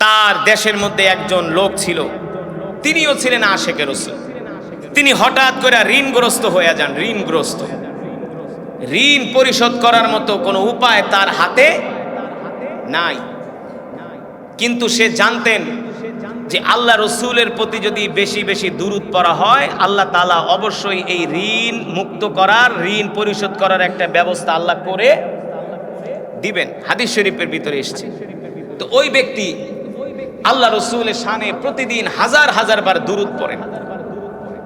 তার দেশের মধ্যে একজন লোক ছিল, তিনিও ছিলেন আশেকে রাসূল। তিনি হঠাৎ করে ঋণগ্রস্ত হয়ে যান। ঋণগ্রস্ত, ঋণ পরিশোধ করার মতো কোনো উপায় তার হাতে নাই। কিন্তু সে জানতেন যে আল্লাহ রসুলের প্রতি যদি বেশি বেশি দুরূদ পড়া হয়, আল্লাহ তাআলা অবশ্যই এই ঋণ মুক্ত করার, ঋণ পরিশোধ করার একটা ব্যবস্থা আল্লাহ করে দিবেন। হাদিস শরীফের ভিতরে এসেছে। তো ওই ব্যক্তি আল্লাহ রসুলের শানে প্রতিদিন হাজার হাজার বার দুরূদ পড়েন,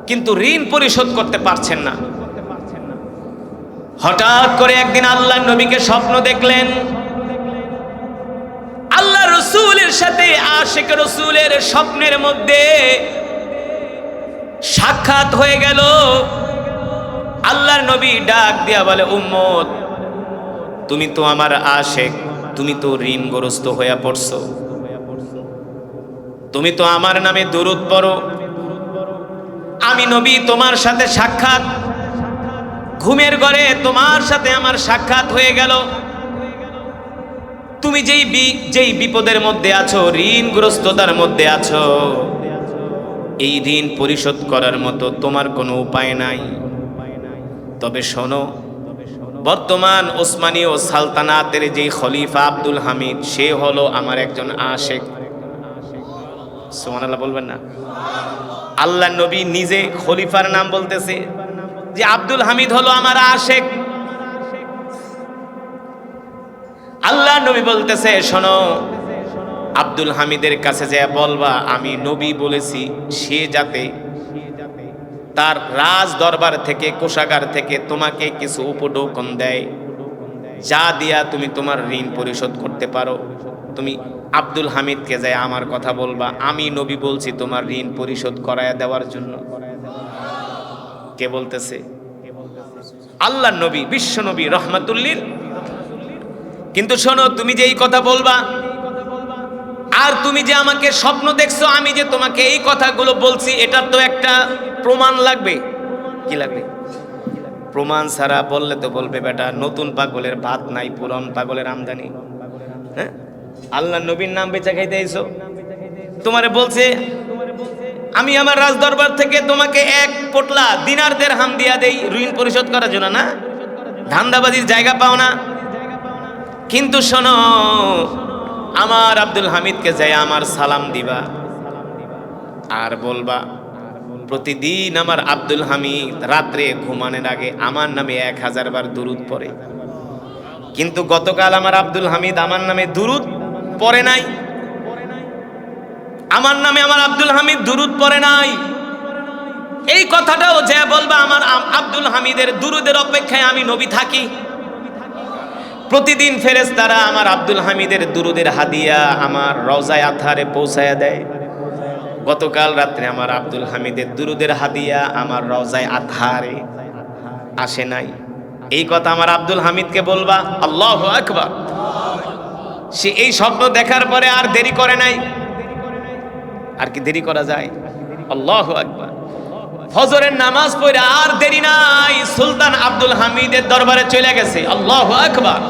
কিন্তু ঋণ পরিশোধ করতে পারছেন না। হঠাৎ করে একদিন আল্লাহ নবীকে স্বপ্ন দেখলেন। আল্লাহ রসুলের সাথে আশিক রসুলের স্বপ্নের মধ্যে সাক্ষাৎ হয়ে গেল। আল্লাহর নবী ডাক দিয়া বলে, উম্মত, তুমি তো আমার আশিক, তুমি তো ঋণগ্রস্ত হয়ে পড়ছো, তুমি তো আমার নামে দুরূদ পড়ো। আমি নবী তোমার সাথে সাক্ষাৎ, ঘুমের ঘরে তোমার সাথে আমার সাক্ষাৎ হয়ে গেল। তুমি যেই বিপদের মধ্যে আছো, ঋণগ্রস্ততার মধ্যে আছো, এই ঋণ পরিশোধ করার মতো তোমার কোনো উপায় নাই। তবে শোনো, বর্তমান ওসমানীয় সালতানাতের যে খলিফা আব্দুল হামিদ, সে হলো আমার একজন আশিক। সুবহানাল্লাহ বলবেন না? আল্লাহ নবী নিজে খলিফার নাম বলতেছে যে আব্দুল হামিদ হলো আমার আশিক। আল্লাহ নবী বলতেছে, শোনো, আব্দুল হামিদের কাছে যে বলবা আমি নবী বলেছি, সে যাতে তার রাজ দরবার থেকে, কোষাগার থেকে তোমাকে কিছু উপঢৌকন দেয়, যা দিয়া তুমি তোমার ঋণ পরিশোধ করতে পারো। তুমি আব্দুল হামিদকে যায় আমার কথা বলবা, আমি নবী বলছি তোমার ঋণ পরিশোধ করায়া দেওয়ার জন্য। কে বলতেছে? আল্লাহ নবী, বিশ্ব নবী, রহমাতুল্লিল। কিন্তু শোনো, তুমি যে এই কথা বলবা, আর তুমি যে আমাকে স্বপ্ন দেখছো, আমি যে তোমাকে এই কথাগুলো বলছি, এটার তো একটা প্রমাণ লাগবে। কি লাগবে? প্রমাণ ছাড়া বললে তো বলবে বেটা নতুন পাগলের ভাত নাই, পুরান পাগলের আমদানি। হ্যাঁ, আল্লাহ নবীর নাম বেচা খাইতে আইছো। তোমারে বলছে আমি আমার রাজ দরবার থেকে তোমাকে এক পোটলা দিনার দিরহাম দিয়া দেই ঋণ পরিশোধ করার জন্য, না ধান্দাবাজির জায়গা পাও না। কিন্তু শোনো, আমার আব্দুল হামিদকে যাই আমার সালাম দিবা, আর বলবা প্রতিদিন আমার আব্দুল হামিদ রাত্রে ঘুমানোর আগে আমার নামে 1000 বার দুরূদ পড়ে। কিন্তু গতকাল আমার আব্দুল হামিদ আমার নামে দুরূদ পড়ে নাই, আমার নামে আমার আব্দুল হামিদ দুরূদ পড়ে নাই। এই কথাটাও যে বলবা আমার আব্দুল হামিদের দুরূদের অপেক্ষায় আমি নবী থাকি। প্রতিদিন ফেরেশতারা আমার আব্দুল হামিদের দুরূদের হাদিয়া আমার রওজায়ে আতহারে পৌঁছায়া দেয়। গতকাল রাত্রে আমার আব্দুল হামিদের দুরূদের হাদিয়া আমার রওজায়ে আতহারে আসে নাই। এই কথা আমার আব্দুল হামিদকে বলবা। আল্লাহু আকবার। সে এই স্বপ্ন দেখার পরে আর দেরি করে নাই। আর কি দেরি করা যায়? আল্লাহু আকবার। ফজরের নামাজ পড়ে আর দেরি নাই, সুলতান আব্দুল হামিদের দরবারে চলে গেছে। আল্লাহু আকবার।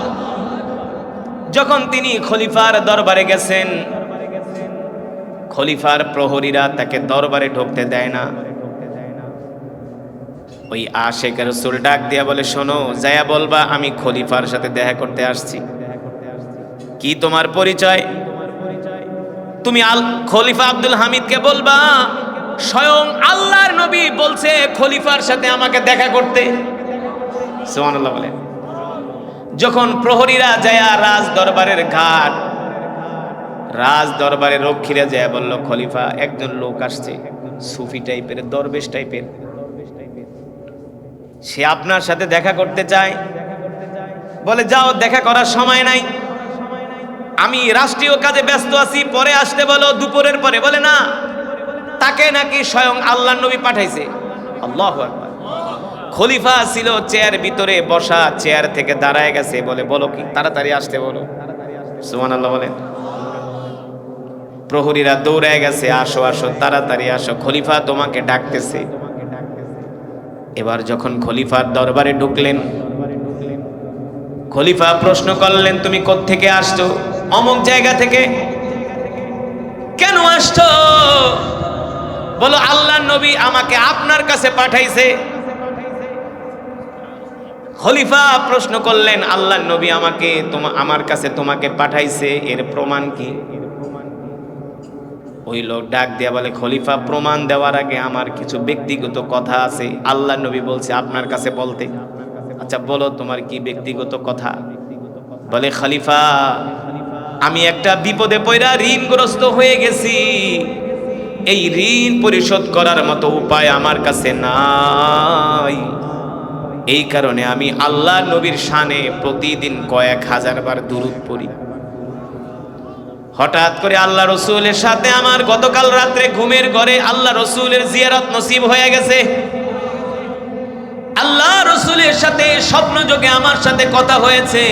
যখন তিনি খলিফার দরবারে গেছেন, খলিফার প্রহরীরা তাকে দরবারে ঢুকতে দেয় না। ওই আশিক রাসূল ডাক দিয়া বলে, শোনো, যায়া বলবা আমি খলিফার সাথে দেখা করতে আসছি। কি তোমার পরিচয়? তুমি খলিফা আব্দুল হামিদকে বলবা স্বয়ং আল্লাহর নবী বলছে খলিফার সাথে আমাকে দেখা করতে। সুবহানাল্লাহ বলেন। যখন প্রহরীরা যায় রাজ দরবারের ঘাট, রাজ দরবারের রক্ষীরা যায় বলল, খলিফা একজন লোক আসছে, সুফি টাইপের, দরবেশ টাইপের, সে আপনার সাথে দেখা করতে চায়। বলে, যাও, দেখা করার সময় নাই, আমি রাষ্ট্রীয় কাজে ব্যস্ত আছি, পরে আসতে বলো, দুপুরের পরে। বলে না, তাকে নাকি স্বয়ং আল্লাহর নবী পাঠাইছে। আল্লাহু আকবার। খলিফা ছিল চেয়ার ভিতরে বসা, চেয়ার থেকে দাঁড়ায় গেছে। বলে, বলো কি, তাড়াতাড়ি আসতে বলো। সুবহানাল্লাহ বলেন। প্রহরীরা দৌড়ায় গেছে, আসো আসো, তাড়াতাড়ি আসো, খলিফা তোমাকে ডাকতেছে। এবার যখন খলিফার দরবারে ঢুকলেন, খলিফা প্রশ্ন করলেন, তুমি কোত্থেকে আসছো? অমুক জায়গা থেকে। কেন আসছো? বলো আল্লাহর নবী আমাকে আপনার কাছে পাঠাইছে। খলিফা প্রশ্ন করলেন, আল্লাহর নবী আমাকে আমার কাছে তোমাকে পাঠাইছে, এর প্রমাণ কি? ওই লোক ডাক দিয়া বলে, খলিফা প্রমাণ দেওয়ার আগে আমার কিছু ব্যক্তিগত কথা আছে। আল্লাহর নবী বলছে আপনার কাছে বলতে। আচ্ছা বলো তোমার কি ব্যক্তিগত কথা? বলে, খলিফা আমি একটা বিপদে পড়া ঋণগ্রস্ত হয়ে গেছি, এই ঋণ পরিশোধ করার মতো উপায় আমার কাছে নাই। এই কারণে আমি আল্লাহর নবীর শানে প্রতিদিন কয়েক হাজার বার দুরূদ পড়ি। হঠাৎ করে আল্লাহ রসুলের সাথে আমার গতকাল রাত্রে ঘুমের ঘরে আল্লাহ রসুলের জিয়ারত নসিব হয়ে গেছে। আল্লাহ রসুলের সাথে স্বপ্নযোগে আমার সাথে কথা হয়েছে।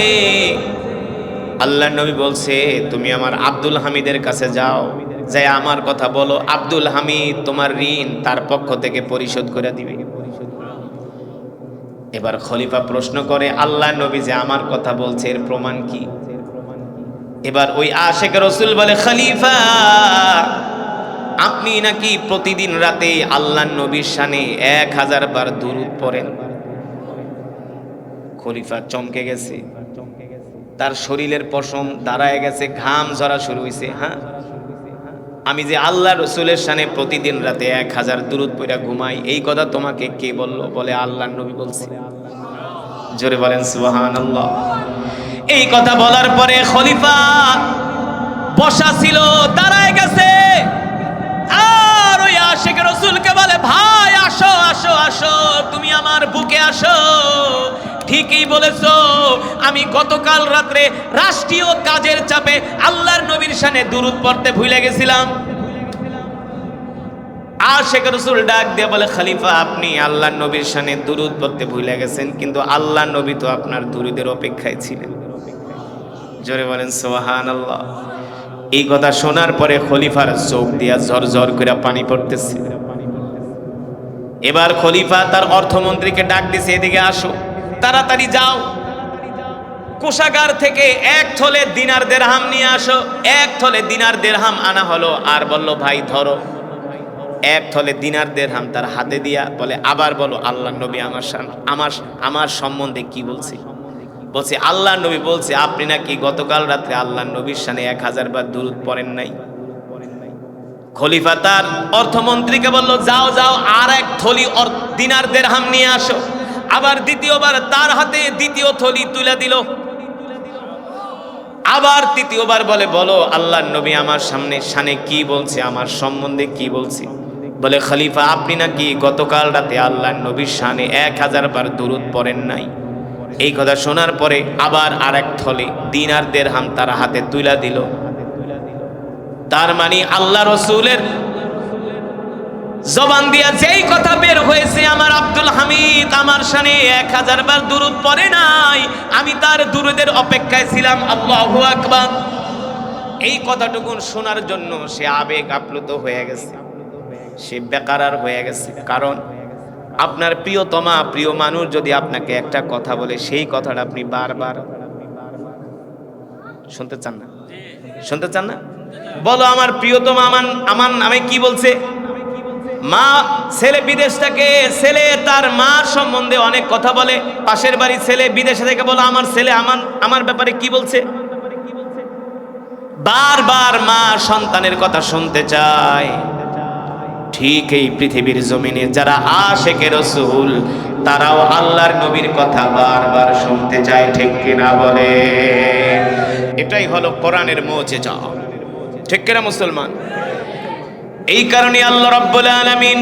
আল্লাহ নবী বলছে, তুমি আমার আব্দুল হামিদের কাছে যাও, যাই আমার কথা বলো, আব্দুল হামিদ তোমার ঋণ তার পক্ষ থেকে পরিশোধ করে দিবে। এবার খলিফা প্রশ্ন করে, আল্লাহ নবী যে আমার কথা বলছে এর প্রমাণ কি? এবার ওই আশেক রসুল বলে, খলিফা আপনি নাকি প্রতিদিন রাতে আল্লাহ নবীর শানে 1000 বার দুরূদ পড়েন। খলিফা চমকে গেছে, তার শরীরের পশম দাঁড়ায় গেছে, ঘাম ঝরা শুরু হয়েছে। হ্যাঁ, আমি যে আল্লাহ রসুলের শানে প্রতিদিন রাতে 1000 দুরূদ পড়া ঘুমাই, এই কথা তোমাকে কে বললো? বলে আল্লাহ নবী বলছে। জোরে বলেন সুবহানাল্লাহ। এই কথা বলার পরে খলিফা বসা ছিল দাঁড়ায় গেছে, আর ওই আশিক রসুলকে বলে, ভাই আসো আসো আসো, তুমি আমার বুকে আসো। ঠিকই বলেছো, আমি গতকাল রাত্রে রাষ্ট্রীয় কাজের চাপে আল্লাহর নবীর শানে দুরূদ পড়তে ভুলে গেছিলাম। আশিক রসুল ডাক দিয়ে বলে, খলিফা আপনি আল্লাহর নবীর শানে দুরূদ পড়তে ভুলে গেছেন, কিন্তু আল্লাহর নবী তো আপনার দুরূদের অপেক্ষায় ছিলেন। জোরে বলেন সুবহানাল্লাহ। এই কথা শোনার পরে খলিফার চোখ দিয়া ঝরঝর করে পানি পড়তেছে। এবার খলিফা তার অর্থমন্ত্রীকে ডাক দিছে, এদিকে আসো, তাড়াতাড়ি যাও, কোষাগার থেকে 1 থলে দিনার দিরহাম নিয়ে আসো। 1 থলে দিনার দিরহাম আনা হলো, আর বলল, ভাই ধরো। 1 থলে দিনার দিরহাম তার হাতে দিয়া বলে, আবার বলো আল্লাহর নবী আমার সম্বন্ধে কি বলছে? বলছে, আল্লাহ নবী বলছে আপনি নাকি গতকাল রাত্রে আল্লাহ নবীর শানে 1000 বার দুরূদ পড়েন নাই। খলিফা তার অর্থমন্ত্রীকে বলল, যাও যাও, আর 1 থলি দিনার দিরহাম নিয়ে আসো। আবার দ্বিতীয়বার তার হাতে 2য় থলি তুলে দিল। আবার 3য়বার বলে, বলো আল্লাহর নবী আমার শানে কি বলছে, আমার সম্বন্ধে কি বলছে? বলে, খলিফা আপনি নাকি গতকাল রাতে আল্লাহর নবীর শানে 1000 বার দুরূদ পড়েন নাই। এই কথা শোনার পরে আবার আর 1 থলে দিনার দিরহাম তার হাতে তুলে দিল। তার মানে আল্লাহ রসুলের জবান দিয়া যেই কথা বের হয়েছে, আমার আব্দুল হামিদ আমার শানে 1000 বার দুরূদ পড়ে নাই, আমি তার দুরূদের অপেক্ষায় ছিলাম। আল্লাহু আকবার। এই কথাটুকু শোনার জন্য সে আবেগ আপ্লুত হয়ে গেছে, সে বেকারার হয়ে গেছে। কারণ আপনার প্রিয়তমা প্রিয় মানুষ যদি আপনাকে একটা কথা বলে, সেই কথাটা আপনি বারবার শুনতে চান না? শুনতে চান না? বলো আমার প্রিয়তমা আমার নামে কি বলছে? মা ছেলে বিদেশ থেকে, ছেলে তার মার সম্বন্ধে অনেক কথা বলে। পাশের বাড়ির ছেলে বিদেশে থেকে বলো, আমার ছেলে আমার ব্যাপারে কি বলছে। বারবার মা সন্তানের কথা শুনতে চায়। ঠিক এই পৃথিবীর জমিনে যারা আশিকে রাসূল, তারাও আল্লাহর নবীর কথা বারবার শুনতে চায়। ঠিক কিনা বলে? এটাই হলো কোরআনের মুজিজা। ঠিক কিনা মুসলমান? এই কারণে আল্লাহ রাব্বুল আলামিন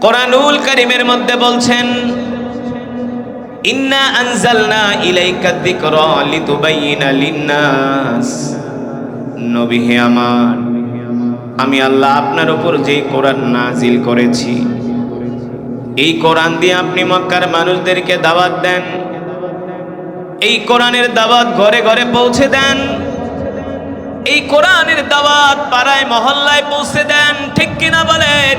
কোরআনুল কারীমের মধ্যে বলছেন, ইন্না আনজালনা ইলাইকা যিকরা লিতুবাইয়িনা লিন-নাস। নবী হে আমার, আমি আল্লাহ আপনার উপর যে কোরআন নাজিল করেছি, এই কোরআন দিয়ে আপনি মক্কার মানুষদেরকে দাওয়াত দেন। এই কোরআনের দাওয়াত ঘরে ঘরে পৌঁছে দেন। এই কোরআনের দাওয়াত পাড়ায় মহল্লায় পৌঁছে দেন। ঠিক কিনা বলেন?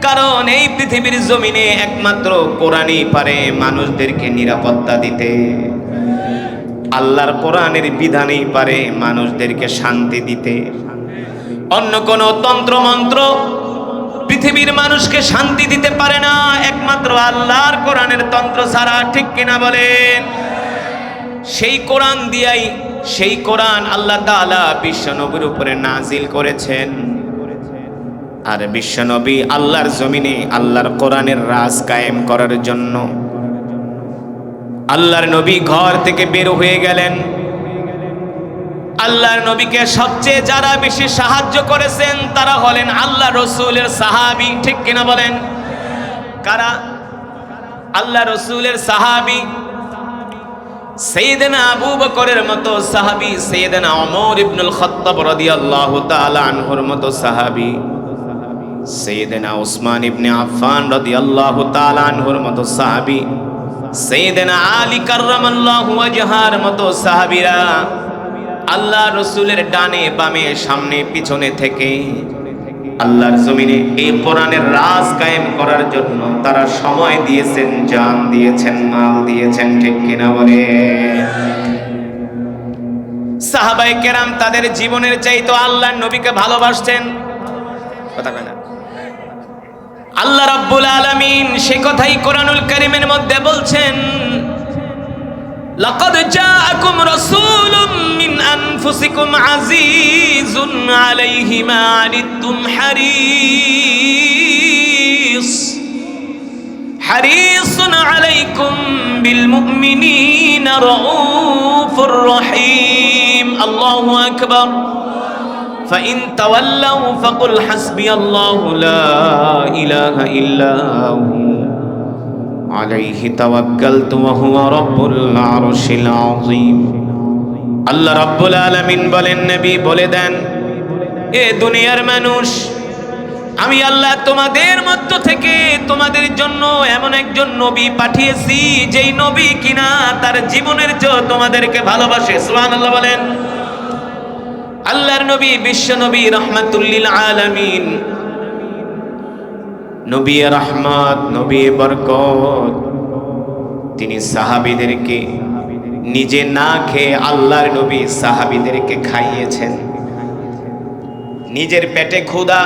কারণ এই পৃথিবীর জমিনে একমাত্র কোরআনই পারে মানুষদেরকে নিরাপত্তা দিতে। আল্লাহর কোরআনের বিধানেই পারে মানুষদেরকে শান্তি দিতে। অন্য কোনো তন্ত্র মন্ত্র পৃথিবীর মানুষকে শান্তি দিতে পারে না, একমাত্র আল্লাহর কোরআনের তন্ত্র ছাড়া। ঠিক কিনা বলেন? সেই কোরআন দিয়াই, সেই কোরআন আল্লাহ তাআলা বিশ্বনবীর উপরে নাজিল করেছেন। আর বিশ্বনবী আল্লাহর জমিনে আল্লাহর কোরআনের রাজ কায়েম করার জন্য আল্লাহর নবী ঘর থেকে বের হয়ে গেলেন। আল্লাহর নবীকে সবচেয়ে যারা বেশি সাহায্য করেছেন তারা হলেন আল্লাহ রসুলের সাহাবী। ঠিক কিনা বলেন? কারা? আল্লাহ রসুলের সাহাবী। সাইয়েদনা আবু বকরের মতো সাহাবী, সাইয়েদনা ওমর ইবনুল খাত্তাব রাদিয়াল্লাহু তাআলা আনহুর মতো সাহাবী, সাইয়েদনা উসমান ইবনে আফফান রাদিয়াল্লাহু তাআলা আনহুর মতো সাহাবী, সাইয়েদনা আলী কাররামাল্লাহু ওয়াজহার মতো সাহাবীরা আল্লাহ রসুলের ডানে বামে সামনে পিছনে থেকে আল্লাহর জমিনে এই কোরআনের রাজ কায়েম করার জন্য তারা সময় দিয়েছেন, জান দিয়েছেন, মাল দিয়েছেন। ঠিক কিনা বলে? সাহাবায়ে কেরাম তাদের জীবনের চাইতে আল্লাহর নবীকে ভালোবাসতেন। কথা কয় না? আল্লাহ রাব্বুল আলামিন সে কথাই কোরআনুল কারীমের মধ্যে বলছেন, লাকাদ জাআকুম রাসূলুম মিন আনফুসিকুম আজিজুন আলাইহি মা আনিতুম হারিসুন আলাইকুম বিল মুমিনিনা রাউফুর রহিম। আল্লাহু আকবার। ফাইন তাওয়াল্লাউ ফাকুল হাসবিয়াল্লাহু লা ইলাহা ইল্লা হু আলাইহি তাওয়াক্কালতু ওয়া হুয়া রাব্বুল আরশিল আযীম। আল্লাহ রাব্বুল আলামিন বলেন, নবী বলে দেন, এ দুনিয়ার মানুষ, আমি আল্লাহ তোমাদের মধ্য থেকে তোমাদের জন্য এমন একজন নবী পাঠিয়েছি যেই নবী কিনা তার জীবনের চেয়ে তোমাদেরকে ভালোবাসে। সুবহানাল্লাহ বলেন। আল্লাহর নবী বিশ্ব নবী রাহমাতুল লিল আলামিন, নবী রহমত, নবী বরকত। তিনি সাহাবীদেরকে নিজে না খেয়ে আল্লাহর নবী সাহাবীদেরকে খাইয়েছেন। নিজের পেটে ক্ষুধা,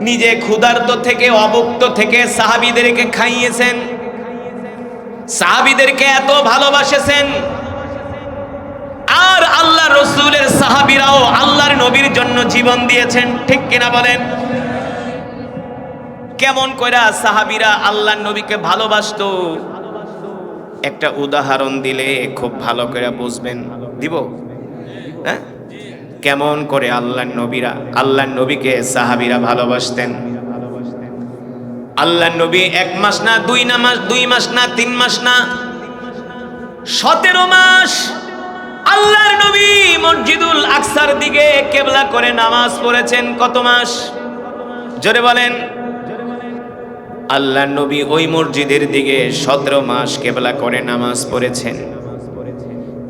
নিজে ক্ষুধার্ত থেকে অভুক্ত থেকে সাহাবীদেরকে খাইয়েছেন। সাহাবীদেরকে এত ভালোবাসেছেন। আর আল্লাহ রসুলের সাহাবীরাও আল্লাহর নবীর জন্য জীবন দিয়েছেন। ঠিক কিনা বলেন? কেমন কইরা সাহাবীরা আল্লাহর নবীকে ভালোবাসতো একটা উদাহরণ দিলে খুব ভালো করে বুঝবেন। দিব? হ্যাঁ? কেমন করে আল্লাহর নবীকে সাহাবীরা ভালোবাসতেন। আল্লাহর নবী 1 মাস না 2 মাস না 3 মাস না 17 মাস আল্লাহর নবী মসজিদুল আকসার দিকে কিবলা করে নামাজ পড়েছেন। কত মাস? জোরে বলেন। আল্লাহর নবী ওই মসজিদের দিকে 17 মাস কিবলা করে নামাজ পড়েছেন।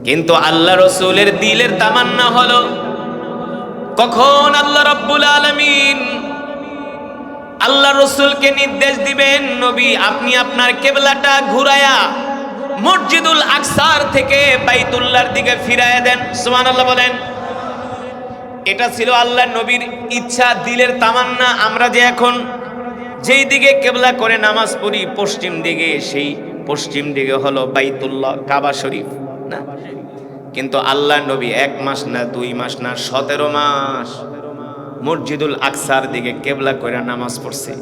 কিন্তু আল্লাহ রাসূলের দিলের তামান্না হলো কখন আল্লাহ রাব্বুল আলামিন আল্লাহ রাসূলকে নির্দেশ দিবেন, নবী আপনি আপনার কিবলাটা ঘুরায়া মসজিদুল আকসার থেকে বাইতুল্লাহর দিকে ফিরায়া দেন। সুবহানাল্লাহ বলেন। এটা ছিল আল্লাহর নবীর ইচ্ছা, দিলের তামান্না। আমরা যে এখন যেই দিকে কিবলা করে নামাজ পড়ি পশ্চিম দিকে, সেই পশ্চিম দিকে হলো বাইতুল্লাহ, কাবা শরীফ না? কিন্তু আল্লাহর নবী 1 মাস না 2 মাস না 17 মাস মসজিদুল আকসার দিকে কিবলা করে নামাজ পড়ছে।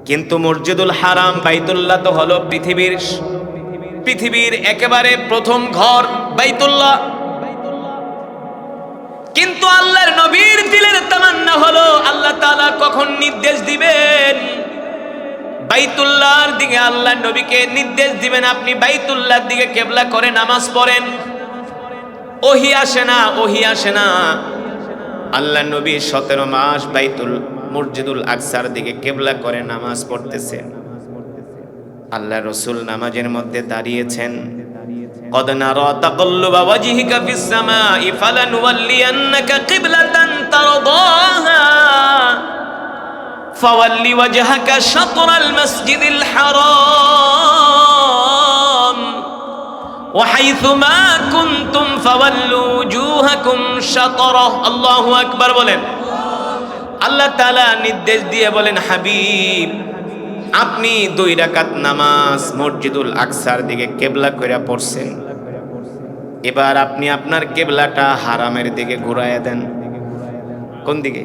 কিন্তু মসজিদুল হারাম বাইতুল্লাহ তো হলো পৃথিবীর একেবারে প্রথম ঘর বাইতুল্লাহ। কিন্তু আল্লাহর নবীর দিলের তামান্না হলো আল্লাহ তাআলা কখন নির্দেশ দিবেন বাইতুল্লাহর দিকে, আল্লাহর নবীকে নির্দেশ দিবেন আপনি বাইতুল্লাহর দিকে কিবলা করে নামাজ পড়েন। ওহী আসে না। আল্লাহর নবী 17 মাস মসজিদুল আকসার দিকে কিবলা করে নামাজ পড়তেছেন। আল্লাহ রাসূল নামাজের মধ্যে দাঁড়িয়েছেন। قد نرى تقلب وجهك في السماء فلنولينك قبلة ترضاها فول وجهك شطر المسجد الحرام ওয়াহাইসুমা কুনতুম ফাওয়াল্লু উজুহাকুম শাতরাহ। আল্লাহু আকবার বলেন। আল্লাহ তাআলা নির্দেশ দিয়ে বলেন, হাবিব আপনি 2 রাকাত নামাজ মসজিদুল আকসার দিকে কিবলা কইরা পড়ছেন, এবার আপনি আপনার কিবলাটা হারামের দিকে ঘুরায়া দেন। কোন দিকে?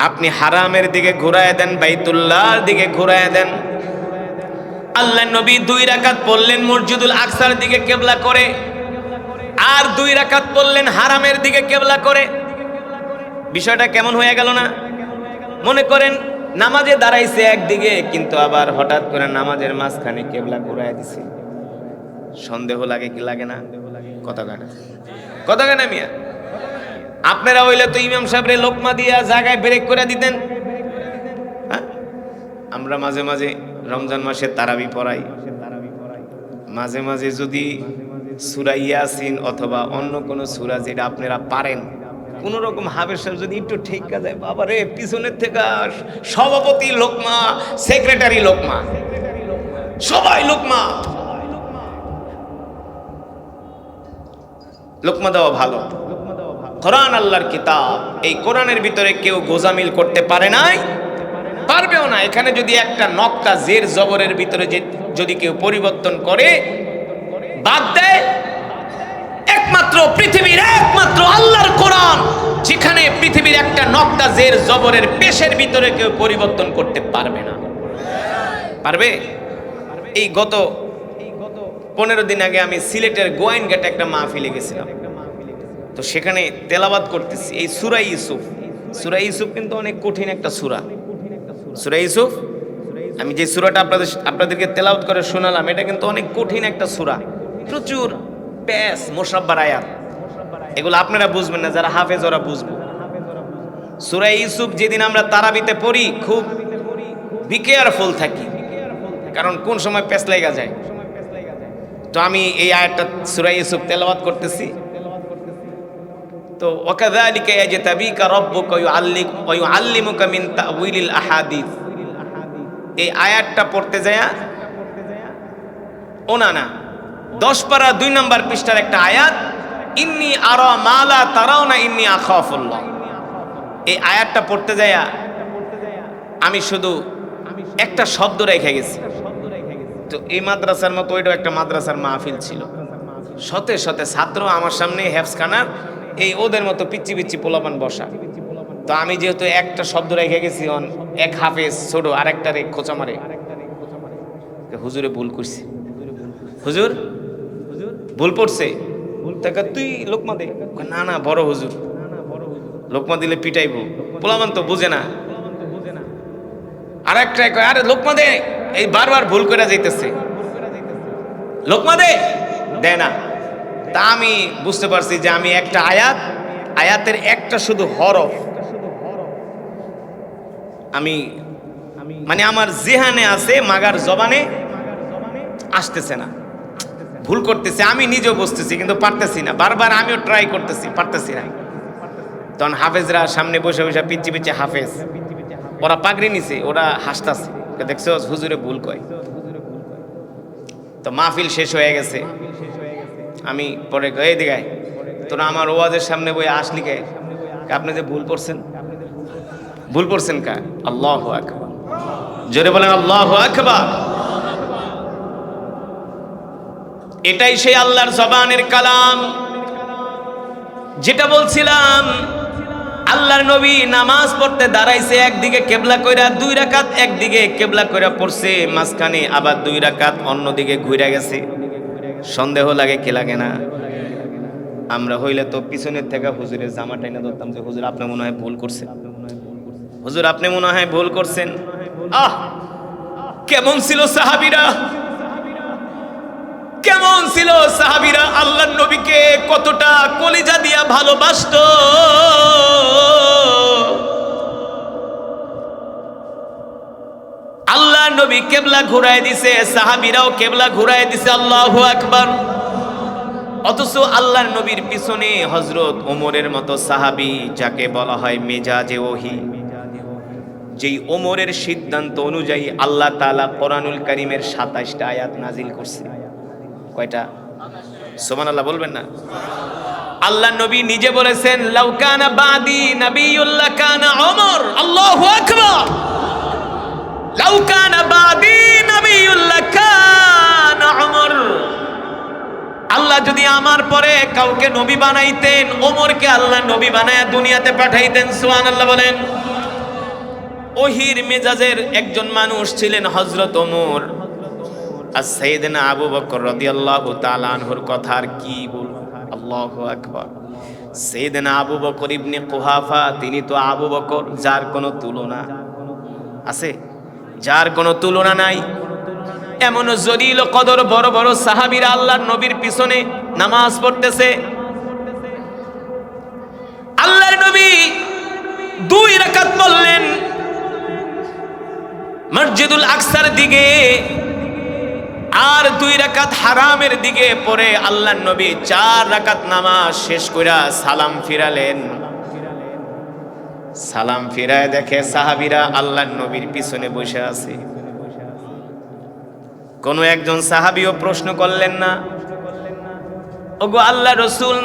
আপনি হারামের দিকে ঘুরায়া দেন, বাইতুল্লাহর দিকে ঘুরায়া দেন। আল্লাহ নবী 2 রাকাত পড়লেন মসজিদুল আকসার দিকে কিবলা করে, আর 2 রাকাত পড়লেন হারামের দিকে কিবলা করে। বিষয়টা কেমন হয়ে গেল না? মনে করেন নামাজে দাঁড়াইছে একদিকে, কিন্তু আবার হঠাৎ করে নামাজের মাঝখানে কিবলা ঘুরায়া দিছে। সন্দেহ লাগে কি লাগে না? কথা কাটা মিয়া। আপনারা হইলে তো ইমাম সাহেবরে লোকমা দিয়া জায়গায় ব্রেক করে দিতেন। হ্যাঁ, আমরা মাঝে মাঝে রমজান মাসে তারাবি পড়াই, মাঝে মাঝে যদি সূরা ইয়াসিন অথবা অন্য কোনো সূরা যেটা আপনারা পারেন, কোন রকম হাফেজ সাহেব যদি একটু ঠেকা যায়, বাবা রে, পিছনের থেকে সভাপতি লোকমা, সেক্রেটারি লোকমা, সবাই লোকমা। লোকমা দেওয়া ভালো। কোরআন আল্লাহর কিতাব, এই কোরআনের ভিতরে কেউ গোজামিল করতে পারে নাই, পারবেও না। এখানে যদি একটা নক্তা জের জবরের ভিতরে যদি কেউ পরিবর্তন করে, বাদ দেয়, একমাত্র পৃথিবীর একমাত্র আল্লাহর কোরআন, যেখানে পৃথিবীর একটা নক্তা জের জবরের পেশের ভিতরে কেউ পরিবর্তন করতে পারবে না। পারবে? এই গত 15 দিন আগে আমি সিলেটের গোয়াইনঘাটে একটা মাহফিলে গেছিলাম। তো সেখানে তেলাওয়াত করতেছি এই সূরা ইউসুফ। সূরা ইউসুফ কিন্তু অনেক কঠিন একটা সূরা। সূরা ইউসুফ, আমি যে সূরাটা আপনাদেরকে তেলাওয়াত করে শোনালাম, এটা কিন্তু অনেক কঠিন একটা সূরা। প্রচুর পেশ মুসাব্বার আয়াত, এগুলো আপনারা বুঝবেন না, যারা হাফেজ ওরা বুঝবে। সূরা ইউসুফ যেদিন আমরা তারাবিতে পড়ি, খুব বি কেয়ারফুল থাকি, কারণ কোন সময় পেশ লাগা যায়। তো আমি এই আয়াতটা সূরা ইউসুফ তেলাওয়াত করতেছি। তো ওয়াকাযালিকা ইয়াজতাবিকা রাব্বুকা ওয়া ইউআল্লিমুকা মিন তা'ওয়িলিল আহাদিস, এই আয়াতটা পড়তে যায়া ওনানা 10 পারা 2 নম্বর পৃষ্ঠার একটা আয়াত, ইন্নী আরা মা লা তারাউনা ইন্নী আখাফুল্লাহ। এই আয়াতটা পড়তে যায়া আমি শুধু একটা শব্দ রেখে গেছি। তো এই মাদ্রাসার মতো ওইটাও একটা মাদ্রাসার মাহফিল ছিল, শতে শতে ছাত্র আমার সামনে হেফজখানার এই ওদের মতো পিচ্ছি পিচ্ছি পোলাপান বসা। তো আমি যেহেতু একটা শব্দ রেখে গেছি, এক হাফেজ ছোট আরেকটা রে খোঁচা মারে, হুজুরে ভুল করছি, হুজুর ভুল পড়ছে, তুই লোকমা দে। না না, বড় হুজুর, লোকমা দিলে পিটাইবো, পোলাপান তো বুঝে না। আরেকটা কয়, আরে লোকমা দে, এই বারবার ভুল করে যাইতেছে, লোকমা দে, দেয় না। তা আমি বুঝতে পারছি যে আমি একটা আয়াতের একটা শুধু হরফ আমি মানে আমার জিহানে আছে, মাগার জবানে আসতেছে না, ভুল করতেছি, আমি নিজেও বুঝতেছি কিন্তু পারতেছি না। বারবার আমিও ট্রাই করতেছি, পারতেছি না। তখন হাফেজরা সামনে বসে বসে পিচ্ছি পিচ্ছি হাফেজ, ওরা পাগড়ি নিছে, ওরা হাসতাছে, দেখছো হুজুরে ভুল কয়। তো মাহফিল শেষ হয়ে গেছে, আমি পরে এই দিঘায় তোরা আমার ওয়াজের সামনে বই আসলি কে? আপনি যে ভুল করছেন, ভুল করছেন কা? আল্লাহু আকবার, জোরে বলেন আল্লাহু আকবার। এটাই সেই আল্লাহর জবানের কালাম, যেটা বলছিলাম। আল্লাহর নবী নামাজ পড়তে দাঁড়াইছে, একদিকে কেবলা কইরা 2 রাকাত একদিকে কেবলা কইরা পড়ছে, মাঝখানে আবার 2 রাকাত অন্যদিকে ঘুরে গেছে। সন্দেহ লাগে কি লাগে না? আমরা হইলে তো পিছনের থেকে হুজুরের জামা টাইনা ধরতাম যে হুজুর আপনি মনে হয় ভুল করছেন, হুজুর আপনি মনে হয় ভুল করছেন। আহ, কেমন ছিল সাহাবীরা, কেমন ছিল সাহাবীরা, আল্লাহর নবীকে কতটা কলিজা দিয়া ভালোবাসতো। আল্লাহ নবী কেবলা ঘুরায় দিছে, সাহাবীরাও কেবলা ঘুরায় দিছে। আল্লাহু আকবার। অথচ আল্লাহর নবীর পিছনে হযরত ওমরের মতো সাহাবী, যাকে বলা হয় মেজাজে ওহী, যেই ওমরের সিদ্ধান্ত অনুযায়ী আল্লাহ তাআলা কোরআনুল কারীমের 27টা আয়াত নাজিল করছে। কয়টা? সুবহানাল্লাহ বলবেন না? আল্লাহ নবী নিজে বলেছেন, লাউ কানা বাদি নাবিয়ুল্লাহ কানা ওমর। আল্লাহু আকবার। লাউ কানা বাদি নাবিয়ুল্লাহ কানা ওমর। আল্লাহ যদি আমার পরে কাউকে নবী বানাইতেন, ওমরকে আল্লাহ নবী বানায়া দুনিয়াতে পাঠাইতেন। সুবহানাল্লাহ বলেন। ওহির মেজাজের একজন মানুষ ছিলেন হযরত ওমর। আর সাইয়েদনা আবু বকর রাদিয়াল্লাহু তাআলা আনহুর কথা আর কি বলবো। আল্লাহু আকবার। সাইয়েদনা আবু বকর ইবনে কুহাফা, তিনি তো আবু বকর, যার কোনো তুলনা আছে? যার কোনো তুলনা নাই। এমন জলিল কদর বড় বড় সাহাবীরা আল্লাহর নবীর পিছনে নামাজ পড়তেছে। আল্লাহর নবী 2 রাকাত পড়লেন মসজিদুল আকসার দিকে, আর 2 রাকাত হারামের দিকে পড়ে আল্লাহর নবী 4 রাকাত নামাজ শেষ কইরা সালাম ফিরালেন। সালাম ফিরায় দেখে সাহাবীরা আল্লাহর নবীর পিছনে বসে আছে। কোন একজন সাহাবীও প্রশ্ন করলেন না, ওগো আল্লাহ রাসূল,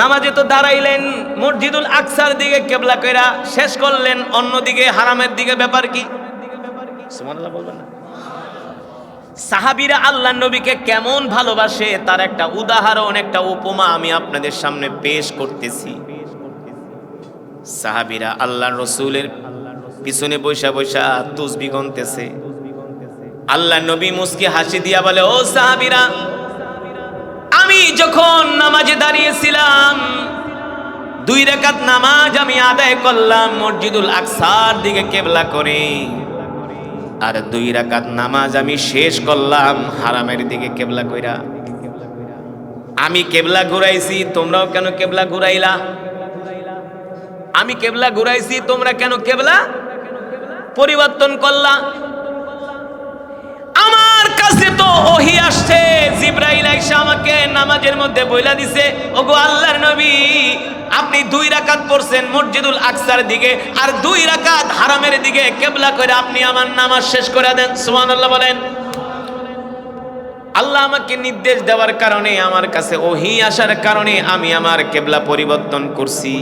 নামাজে তো দাঁড়াইলেন, মসজিদুল আকসার দিকে কিবলা কইরা শেষ করলেন, অন্যদিকে হারামের দিকে ব্যাপার কি? সুবহানাল্লাহ বলবেন না? সাহাবীরা আল্লাহর নবীকে কেমন ভালোবাসে তার একটা উদাহরণ, একটা উপমা আমি আপনাদের সামনে পেশ করতেছি। সাহাবীরা আল্লাহর রাসূলের পিছনে বৈশা বৈশা তাসবিহ গুনতেছে। আল্লাহর নবী মুস্কি হাসি দিয়া বলে, ও সাহাবীরা, আমি যখন নামাজে দাঁড়িয়েছিলাম 2 রাকাত নামাজ আমি আদায় করলাম মসজিদুল আকসার দিকে কিবলা করে, আর 2 রাকাত নামাজ আমি শেষ করলাম হারামের দিকে কিবলা কইরা। আমি কিবলা ঘুরাইছি, তোমরাও কেন কিবলা ঘুরাইলা? আমি কিবলা ঘুরাইছি, তোমরা কেন কিবলা পরিবর্তন করলা? আমার কাছে তো ওহী আসছে, জিবরাইল আইসা আমাকে নামাজের মধ্যে বইলা দিছে, ওগো আল্লাহর নবী, আপনি 2 রাকাত পড়ছেন মসজিদুল আকসার দিকে, আর 2 রাকাত হারামের দিকে কিবলা করে আপনি আমার নামাজ শেষ করে দেন। সুবহানাল্লাহ বলেন। আল্লাহ আমাকে নির্দেশ দেওয়ার কারণে, আমার কাছে ওহী আসার কারণে আমি আমার কিবলা পরিবর্তন করছি।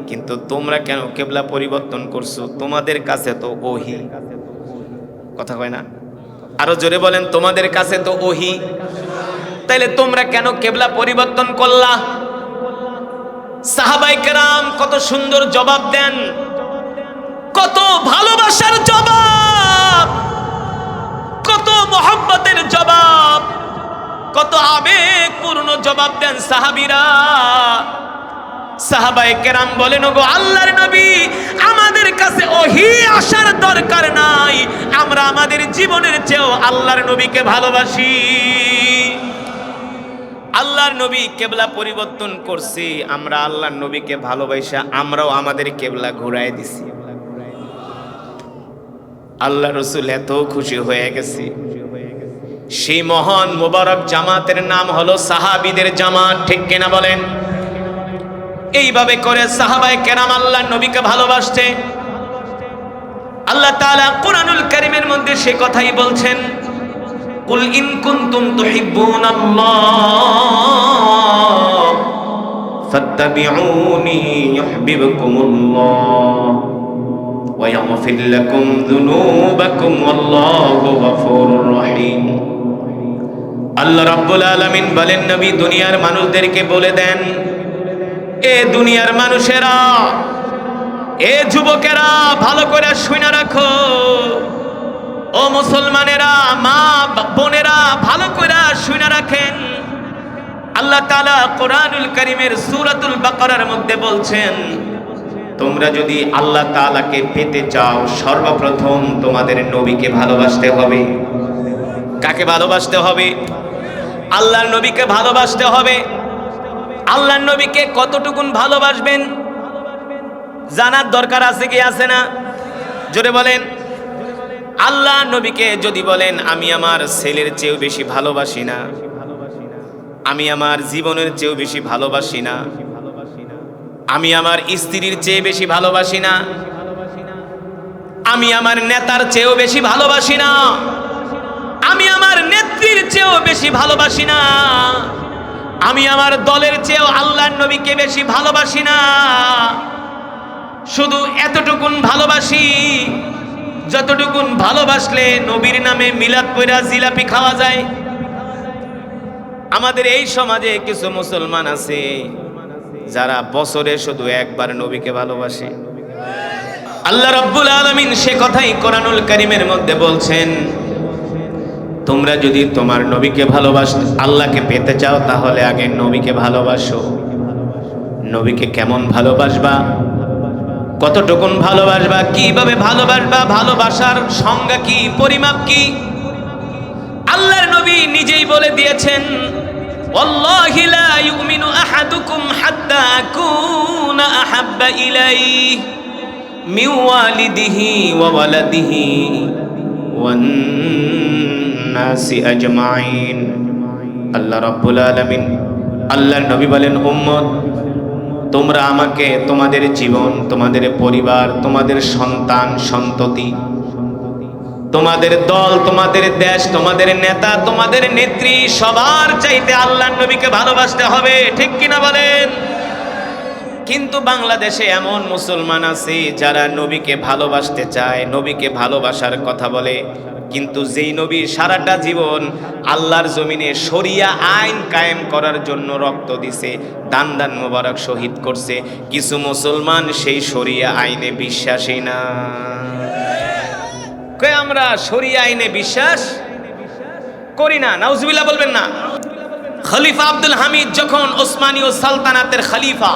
কিন্তু তোমরা কেন কিবলা পরিবর্তন করছো? তোমাদের কাছে তো ওহী। কথা কয় না? আরো জোরে বলেন, তোমাদের কাছে তো ওহী, তাইলে তোমরা কেন কিবলা পরিবর্তন করলা? সাহাবায়ে কেরাম কত সুন্দর জবাব দেন, কত ভালোবাসার জবাব, কত মহব্বতের জবাব, কত আবেগপূর্ণ জবাব দেন সাহাবীরা। সাহাবায়ে কেরাম বলেন, ওগো আল্লাহর নবী, আমাদের কাছে ওহী আসার দরকার নাই, আমরা আমাদের জীবনের চেয়েও আল্লাহর নবীকে ভালোবাসি। আল্লাহর নবী কিবলা পরিবর্তন করছি, আমরা আল্লাহর নবীকে ভালোবাসা আমরাও আমাদের কিবলা ঘুরাই দিছি। আল্লাহ রাসূল এত খুশি হয়ে গেছে। সেই মহান মুবারক জামাতের নাম হলো সাহাবীদের জামাত, ঠিক কিনা বলেন? এইভাবে করে সাহাবায়ে কেরাম আল্লাহর নবীকে ভালোবাসছে। আল্লাহ তাআলা কুরআনুল কারীমের মধ্যে সে কথাই বলছেন, কুল ইন কুনতুম তুহিব্বুনাল্লাহ ফাত্তাবিউনি ইউহিব্বুকুমুল্লাহ ওয়া ইয়াগফির লাকুম যুনুবাকুম ওয়াল্লাহু গফুরুর রহিম। আল্লাহ রাব্বুল আলামিন বলেন, নবী দুনিয়ার মানুষদেরকে বলে দেন, এ দুনিয়ার মানুষেরা, এ যুবকেরা, ভালো করে শুনে রাখো, ও মুসলমানেরা, মা বোনেরা, ভালো করে শুনে রাখেন। আল্লাহ তাআলা কোরআনুল কারীমের সূরাতুল বাকারার মধ্যে বলছেন, তোমরা যদি আল্লাহ তাআলাকে পেতে চাও, সর্বপ্রথম তোমাদের নবীকে ভালোবাসতে হবে। কাকে ভালোবাসতে হবে? আল্লাহর নবীকে ভালোবাসতে হবে। আল্লাহর নবীকে কতটুকুন ভালোবাসবেন জানার দরকার আছে কি আছে না? জোরে বলেন। আল্লাহ নবীকে যদি বলেন, আমি আমার ছেলের চেয়েও বেশি ভালোবাসি না, আমি আমার জীবনের চেয়েও বেশি ভালোবাসি না, আমি আমার স্ত্রীর চেয়ে বেশি ভালোবাসি না, আমি আমার নেতার চেয়েও বেশি ভালোবাসি না, আমি আমার নেত্রীর চেয়েও বেশি ভালোবাসি না, আমি আমার দলের চেয়েও আল্লাহর নবীকে বেশি ভালোবাসি না। শুধু এতটুকুন ভালোবাসি যতটুকুন ভালোবাসলে নবীর নামে মিলাদ পয়রা জিলাপি খাওয়া যায়। আমাদের এই সমাজে কিছু মুসলমান আছে যারা বছরে শুধু একবার নবীকে ভালোবাসে। আল্লাহ রাব্বুল আলামিন সে কথাই কোরআনুল কারীমের মধ্যে বলছেন, তোমরা যদি তোমার নবীকে ভালোবাসতে আল্লাহকে পেতে চাও তাহলে আগে নবীকে ভালোবাসো। নবীকে কেমন ভালোবাসবা, কতটুকুন ভালোবাসবা, কিভাবে ভালোবাসবা, ভালোবাসার সংজ্ঞা কি, পরিমাপ কি? আল্লাহর নবী নিজেই বলে দিয়েছেন, ওয়াল্লাহি লা ইউমিনু আহাদুকুম হাত্তা আকুনা আহাব্বা ইলাইহি মিন ওয়ালিদিহি ওয়া ওয়ালাদিহি ওয়ান নাসি আজমাইন। আল্লাহ রাব্বুল আলামিন আল্লাহর নবী বলেন, উম্মত তোমরা আমাকে তোমাদের জীবন, তোমাদের পরিবার, তোমাদের সন্তান সন্ততি, তোমাদের দল, তোমাদের দেশ, তোমাদের নেতা, তোমাদের নেত্রী, সবার চাইতে আল্লাহর নবীকে ভালোবাসতে হবে। ঠিক কিনা বলেন? কিন্তু বাংলাদেশে এমন মুসলমান আছে যারা নবীকে ভালোবাসতে চায়, নবীকে ভালোবাসার কথা বলে, কিন্তু যেই নবী সারাটা জীবন আল্লাহর জমিনে শরিয়া আইন কায়েম করার জন্য রক্ত দিছে, দান দান মোবারক শহীদ করছে, কিছু মুসলমান সেই শরিয়া আইনে বিশ্বাসী না। আমরা শরিয়া আইনে বিশ্বাস করি না। নাউজুবিল্লাহ বলবেন না। খলিফা আব্দুল হামিদ যখন ওসমানীয় সালতানাতের খলিফা,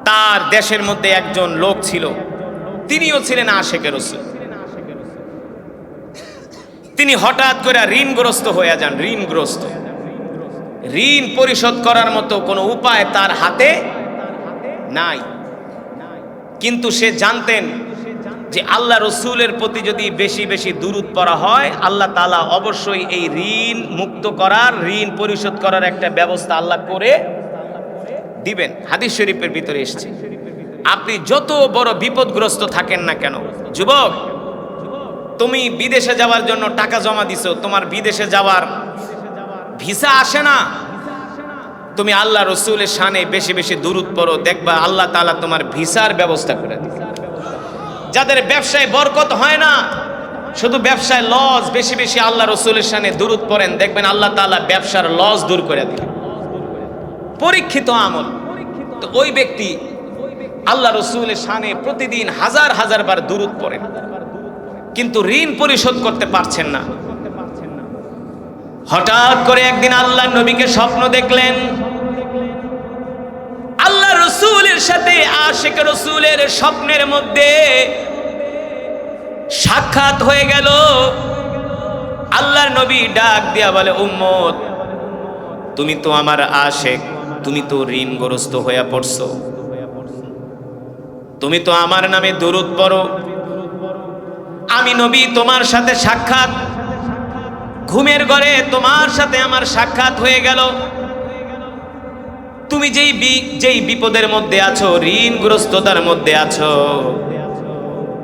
তার দেশের মধ্যে একজন লোক ছিল, তিনিও ছিলেন আশেকে রাসূল। তিনি হঠাৎ করে ঋণগ্রস্ত হয়ে যান। ঋণগ্রস্ত, ঋণ পরিশোধ করার মতো কোনো উপায় তার হাতে নাই। কিন্তু সে জানতেন যে আল্লাহ রসুলের প্রতি যদি বেশি বেশি দুরূদ পড়া হয়, আল্লাহ তাআলা অবশ্যই এই ঋণ মুক্ত করার, ঋণ পরিশোধ করার একটা ব্যবস্থা আল্লাহ করে দিবেন। হাদিস শরীফের ভিতরে এসেছে। আপনি যত বড় বিপদগ্রস্ত থাকেন না কেন, যুবক, তুমি বিদেশে যাওয়ার জন্য টাকা জমা দিছো, তোমার বিদেশে যাওয়ার ভিসা আসে না, তুমি আল্লাহ রসুলের শানে বেশি বেশি দুরূদ পড়ো, দেখবা আল্লাহ তাআলা তোমার ভিসার ব্যবস্থা করে দিবে। যাদের ব্যবসায় বরকত হয় না, শুধু ব্যবসায় লস, বেশি বেশি আল্লাহ রসুলের শানে দুরূদ পড়েন, দেখবেন আল্লাহ তাআলা ব্যবসার লস দূর করে দিবে। পরীক্ষিত আমল। তো ওই ব্যক্তি আল্লাহ রসুলের শানে প্রতিদিন হাজার হাজার বার দুরূদ পড়েন, কিন্তু ঋণ পরিশোধ করতে পারছেন না। হঠাৎ করে একদিন আল্লাহ নবীকে স্বপ্ন দেখলেন, আল্লাহ রসুলের সাথে আশিক রসুলের স্বপ্নের মধ্যে সাক্ষাৎ হয়ে গেল। আল্লাহর নবী ডাক দিয়া বলে, উম্মত তুমি তো আমার আশিক, তুমি তো ঋণগ্রস্ত হয়ে পড়ছো, তুমি তো আমার নামে দুরূদ পড়ো। আমি নবী তোমার সাথে সাক্ষাৎ, ঘুমের ঘরে তোমার সাথে আমার সাক্ষাৎ হয়ে গেল। তুমি যেই বিপদের মধ্যে আছো, ঋণগ্রস্ততার মধ্যে আছো,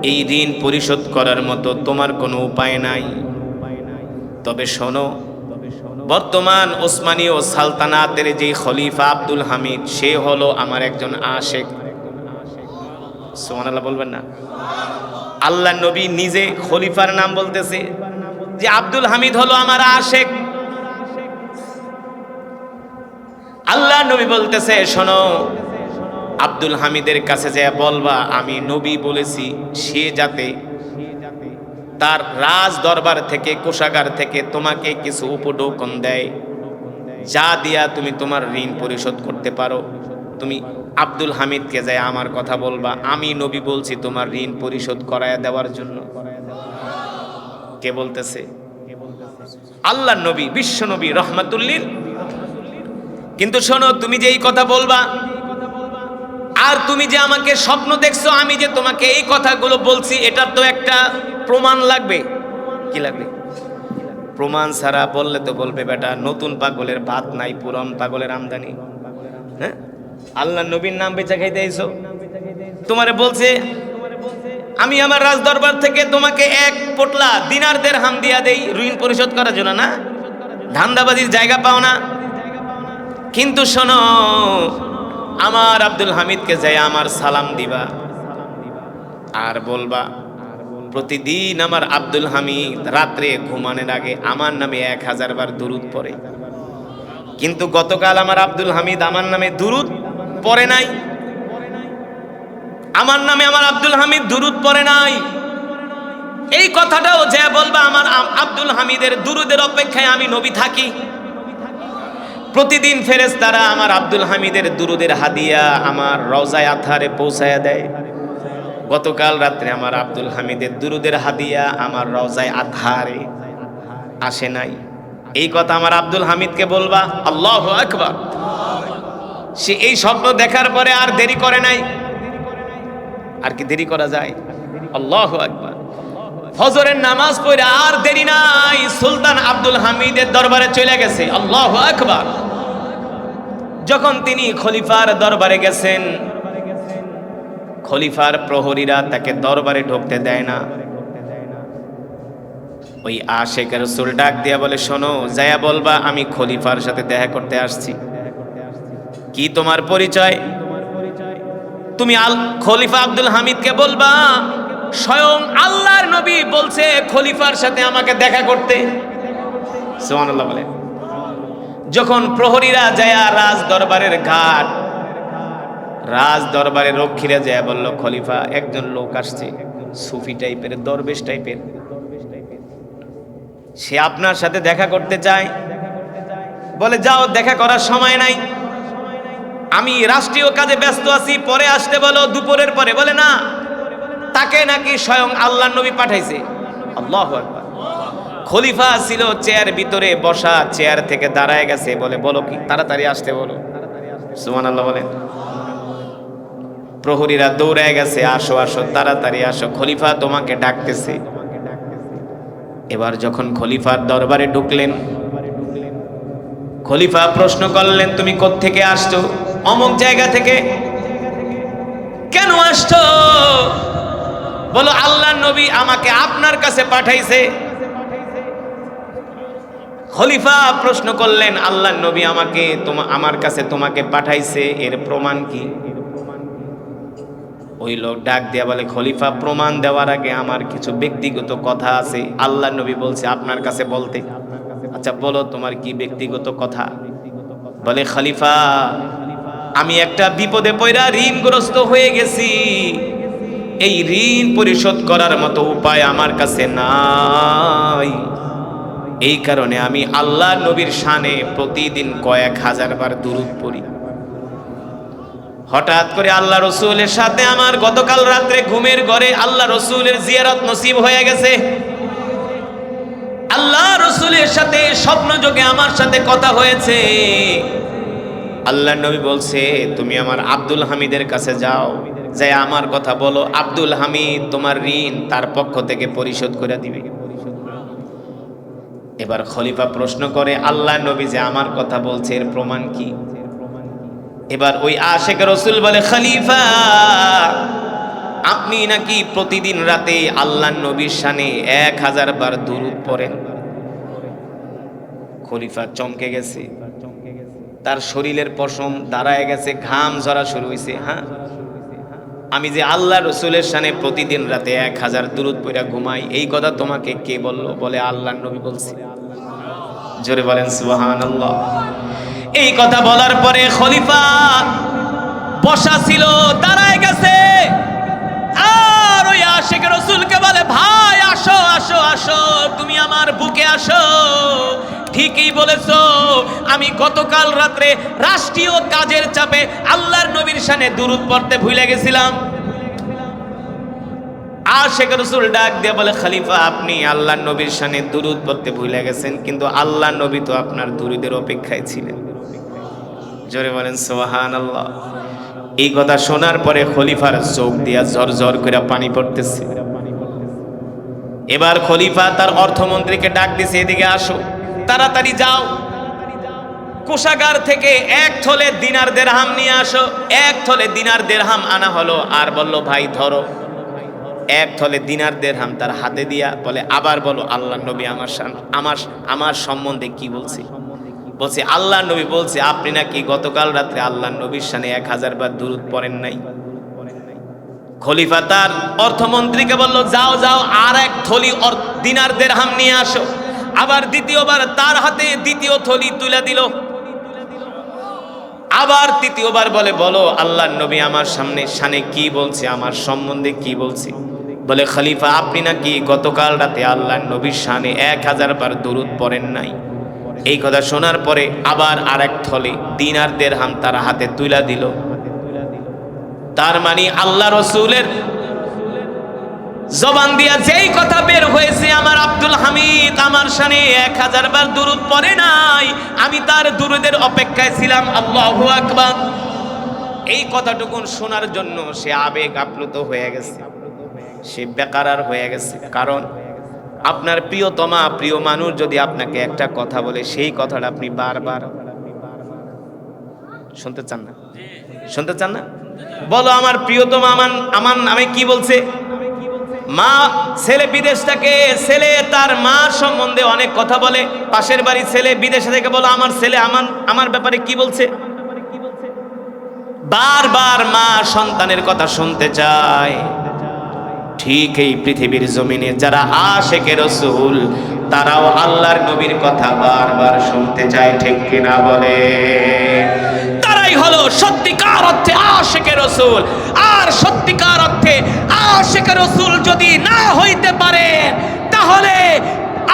এই ঋণ পরিশোধ করার মতো তোমার কোনো উপায় নাই। তবে শোনো, বর্তমান ওসমানীয় সালতানাতের যে খলিফা আব্দুল হামিদ, সে হলো আমার একজন আশিক। সুবহানাল্লাহ বলবেন না? আল্লাহ নবী নিজে খলিফার নাম বলতেছে যে আব্দুল হামিদ হলো আমার আশিক। আল্লাহ নবী বলতেছে, শোনো, আব্দুল হামিদের কাছে যে বলবা আমি নবী বলেছি, সে যাতে তার রাজ দরবার থেকে, কোষাগার থেকে তোমাকে কিছু উপঢৌকন দেয়, যা দিয়া তুমি তোমার ঋণ পরিশোধ করতে পারো। তুমি আব্দুল হামিদকে যায় আমার কথা বলবা, আমি নবী বলছি তোমার ঋণ পরিশোধ করায় দেওয়ার জন্য। কে বলতেছে? আল্লাহ নবী, বিশ্ব নবী, রহমাতুল্লিল। কিন্তু শোনো, তুমি যে এই কথা বলবা, আর তুমি যে আমাকে স্বপ্ন দেখছো, আমি যে তোমাকে এই কথাগুলো বলছি, এটার তো একটা প্রমাণ লাগবে। কি লাগবে? প্রমাণ ছাড়া বললে তো বলবে বেটা নতুন পাগলের ভাত নাই, পুরন পাগলের আমদানি। হ্যাঁ, আল্লাহ নবীর নাম বেচা খাইতে আইছো, তোমারে বলছে আমি আমার রাজদরবার থেকে তোমাকে এক পোটলা দিনার দিরহাম দিয়া দেই ঋণ পরিশোধ করার জন্য না, ধান্দাবাজির জায়গা পাও না। কিন্তু শোনো, আমার আব্দুল হামিদকে যাই আমার সালাম দিবা আর বলবা প্রতিদিন আমার আব্দুল হামিদ রাত্রে ঘুমানোর আগে আমার নামে 1000 বার দুরূদ পড়ে। কিন্তু গতকাল আমার আব্দুল হামিদ আমার নামে দুরূদ পড়ে নাই, আমার নামে আমার আব্দুল হামিদ দুরূদ পড়ে নাই। এই কথাটাও যে বলবা আমার আব্দুল হামিদের দুরূদের অপেক্ষায় আমি নবী থাকি। প্রতিদিন ফেরেশতারা আমার আব্দুল হামিদের দুরূদের হাদিয়া আমার রওজায়ে আতহারে পৌঁছায়া দেয়। গতকাল রাত্রে আমার আব্দুল হামিদের দুরূদের হাদিয়া আমার রওজায়ে আতহারে আসে নাই। এই কথা আমার আব্দুল হামিদকে বলবা। আল্লাহু আকবার। সে এই স্বপ্ন দেখার পরে আর দেরি করে নাই। আর কি দেরি করা যায়? আল্লাহু আকবার। ফজরের নামাজ পড়ে আর দেরি নাই, সুলতান আব্দুল হামিদের দরবারে চলে গেছে। আল্লাহু আকবার। যখন তিনি খলিফার দরবারে গেছেন, খলিফার প্রহরীরা তাকে দরবারে ঢুকতে দেয় না। ওই আশেক রাসূল ডাক দিয়া বলে, শোনো, যায়া বলবা আমি খলিফার সাথে দেখা করতে আসছি। কি তোমার পরিচয়? তুমি খলিফা আব্দুল হামিদকে বলবা স্বয়ং আল্লাহর নবী বলছে খলিফার সাথে আমাকে দেখা করতে। সুবহানাল্লাহ বলে। যখন প্রহরীরা যায়া রাজ দরবারের ঘাট, রাজ দরবারের রক্ষীরা যায়া বলল, খলিফা একজন লোক আসছে, সুফি টাইপের, দরবেশ টাইপের, সে আপনার সাথে দেখা করতে চায়। বলে, যাও, দেখা করার সময় নাই, আমি রাষ্ট্রীয় কাজে ব্যস্ত আছি, পরে আসতে বলো, দুপুরের পরে। বলে, না, তাকে নাকি স্বয়ং আল্লাহর নবী পাঠাইছে। আল্লাহু আকবার। খলিফা ছিল চেয়ার ভিতরে বসা, চেয়ার থেকে দাঁড়ায় গেছে। বলে, বলো কি, তাড়াতাড়ি আসতে বলো। সুবহানাল্লাহ বলেন। প্রহরীরা দৌড়ায় গেছে, আসো আসো, তাড়াতাড়ি আসো, খলিফা তোমাকে ডাকতেছে। এবার যখন খলিফার দরবারে ঢুকলেন, খলিফা প্রশ্ন করলেন, তুমি কোত্থেকে আসছো? অমুক জায়গা থেকে। কেন আসছো? বলো, আল্লাহর নবী আমাকে আপনার কাছে পাঠাইছে। খলিফা প্রশ্ন করলেন, আল্লাহর নবী আমাকে আমার কাছে তোমাকে পাঠাইছে, এর প্রমাণ কি? ওই লোক ডাক দিয়া বলে, খলিফা, প্রমাণ দেওয়ার আগে আমার কিছু ব্যক্তিগত কথা আছে, আল্লাহর নবী বলছে আপনার কাছে বলতে। আচ্ছা বলো, তোমার কি ব্যক্তিগত কথা? বলে, খলিফা, আমি একটা বিপদে পড়া ঋণগ্রস্ত হয়ে গেছি, এই ঋণ পরিশোধ করার মতো উপায় আমার কাছে নাই। এই কারণে আমি আল্লাহর নবীর শানে প্রতিদিন কয়েক হাজার বার দুরূদ পড়ি। হঠাৎ করে আল্লাহ রসুলের সাথে আমার গতকাল রাত্রে ঘুমের ঘরে আল্লাহ রসুলের জিয়ারত নসিব হয়ে গেছে। আল্লাহ রসুলের সাথে স্বপ্ন যোগে আমার সাথে কথা হয়েছে। আল্লাহ নবী বলছে, তুমি আমার আব্দুল হামিদের কাছে যাও, যাই আমার কথা বলো, আব্দুল হামিদ তোমার ঋণ তার পক্ষ থেকে পরিশোধ করে দিবে। এবার খলিফা প্রশ্ন করে, আল্লাহ নবী যে আমার কথা বলছে, এর প্রমাণ কি? এবার ওই আশেক রাসূল বলে, খলিফা, আপনি নাকি প্রতিদিন রাতে আল্লাহর নবীর শানে 1000 বার দুরূদ পড়েন। খলিফা চমকে গেছে, তার শরীরের পশম দাঁড়ায় গেছে, ঘাম ঝরা শুরু হয়েছে। হ্যাঁ, আমি যে আল্লাহ রসুলের শানে প্রতিদিন রাতে 1000 দুরূদ পড়া ঘুমাই, এই কথা তোমাকে কে বললো? বলে, আল্লাহর নবী বলছে। জোরে বলেন সুবহানাল্লাহ। এই কথা বলার পরে খলিফা বসা ছিল, দাঁড়ায় গেছে, আর ওই আশিক রাসূলকে বলে, ভাই আসো আসো আসো, তুমি আমার বুকে আসো। ঠিকই বলেছো, আমি গতকাল রাত্রে রাষ্ট্রীয় কাজের চাপে আল্লাহর নবীর শানে দুরূদ পড়তে ভুলে গেছিলাম। আশিক রাসূল ডাক দিয়ে বলে, খলিফা, আপনি আল্লাহর নবীর শানে দুরূদ পড়তে ভুলে গেছেন, কিন্তু আল্লাহর নবী তো আপনার দুরূদের অপেক্ষায় ছিলেন। জোরে বলেন সুবহানাল্লাহ। এই কথা শোনার পরে খলিফার চোখ দিয়া ঝরঝর করে পানি পড়তেছে। এবার খলিফা তার অর্থমন্ত্রীকে ডাক দিছে, এদিকে আসো, তাড়াতাড়ি যাও, কোষাগার থেকে 1 থলে দিনার দিরহাম নিয়ে আসো। 1 থলে দিনার দিরহাম আনা হলো, আর বলল, ভাই ধরো। এক থলে দিনার দিরহাম তার হাতে দিয়া বলে, আবার বলো আল্লাহ নবী আমার সম্বন্ধে কি বলছে। বলছে আল্লাহ নবী বলছে আপনি নাকি গতকাল রাত্রে আল্লাহ নবীর শানে 1000 বার দুরূদ পড়েন নাই। খলিফা তার অর্থমন্ত্রীকে বলল, যাও যাও আর এক থলি দিনার দিরহাম নিয়ে আসো। আবার দ্বিতীয়বার তার হাতে দ্বিতীয় থলি তুলে দিল। আবার তৃতীয়বার বলে, বলো আল্লাহর নবী আমার শানে কি বলছে, আমার সম্বন্ধে কি বলছে। বলে, খলিফা আপনি নাকি গতকাল রাতে আল্লাহর নবীর শানে 1000 বার দুরূদ পড়েন নাই। এই কথা শোনার পরে আবার আরেক থলে দিনার দিরহাম তার হাতে তুলে দিল। তার মানে আল্লাহ রসুলের জবান দিয়া যেই কথা বের হয়েছে, আমার আব্দুল হামিদ আমার শানে 1000 বার দুরূদ পড়ে নাই, আমি তার দুরূদের অপেক্ষায় ছিলাম। আল্লাহু আকবার। এই কথাটুকুন শোনার জন্য সে আবেগ আপ্লুত হয়ে গেছে, সে বেকারার হয়ে গেছে। কারণ আপনার প্রিয়তমা প্রিয় মানুষ যদি আপনাকে একটা কথা বলে, সেই কথাটা আপনি বারবার শুনতে চান না? শুনতে চান না? বলো আমার প্রিয়তমা আমার নামে কি বলছে। মা ছেলে বিদেশ থেকে, ছেলে তার মা সম্বন্ধে অনেক কথা বলে। পাশের বাড়ি ছেলে বিদেশে থেকে বলো আমার ছেলে আমার ব্যাপারে কি বলছে। বারবার মা সন্তানের কথা শুনতে চায়। ঠিক এই পৃথিবীর জমিনে যারা আশিকে রাসূল, তারাও আল্লাহর নবীর কথা বারবার শুনতে চায়। ঠিক কিনা বলে? তারাই হলো সত্যিকার অর্থে আশিকে রাসূল। আর সত্যিকার অর্থে আশিকে রাসূল যদি না হইতে পারে, তাহলে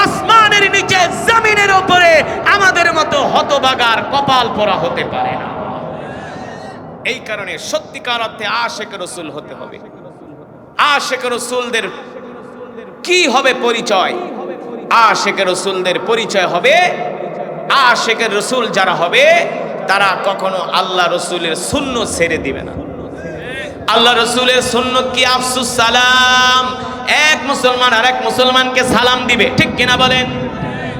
আসমানের নিচে জমিনের উপরে আমাদের মতো হতভাগার কপাল পোড়া হতে পারে না। এই কারণে সত্যিকার অর্থে আশিকে রাসূল হতে হবে। আশিকে রাসূলদের কি হবে পরিচয়? আশিকে রাসূলদের পরিচয় হবে, আশিকে রাসূল যারা হবে তারা কখনো আল্লাহ রাসূলের সুন্নাত ছেড়ে দিবে না। আল্লাহ রাসূলের সুন্নাত কি? আফসুস সালাম। এক মুসলমান আরেক মুসলমানকে সালাম দিবে। ঠিক কিনা বলেন?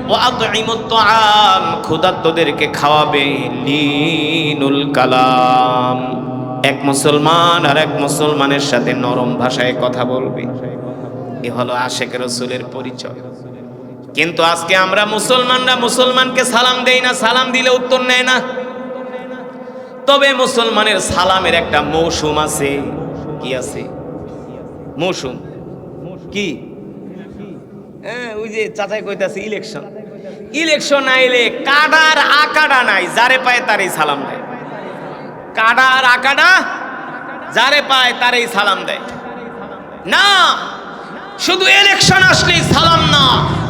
ওয়া আতঈমুত তাআম, ক্ষুধার্তদেরকে খাওয়াবে। লিনুল কালাম, এক মুসলমান আর এক মুসলমানের সাথে নরম ভাষায় কথা বলবে। এ হলো আশিকে রাসূলের পরিচয়। কিন্তু আজকে আমরা মুসলমানরা মুসলমানকে সালাম দেই না, সালাম দিলে উত্তর নেয় না। তবে মুসলমানের সালামের একটা মৌসুম আছে। কি আছে? মৌসুম কি? ওই যে চাচাই কইতাছে ইলেকশন আইলে কাডার আকাডা নাই, যারে পায় তারই সালাম দেয়। কাডার আকাডা যারে পায় তারই সালাম দেয় না। শুধু ইলেকশন আসলেই সালাম না,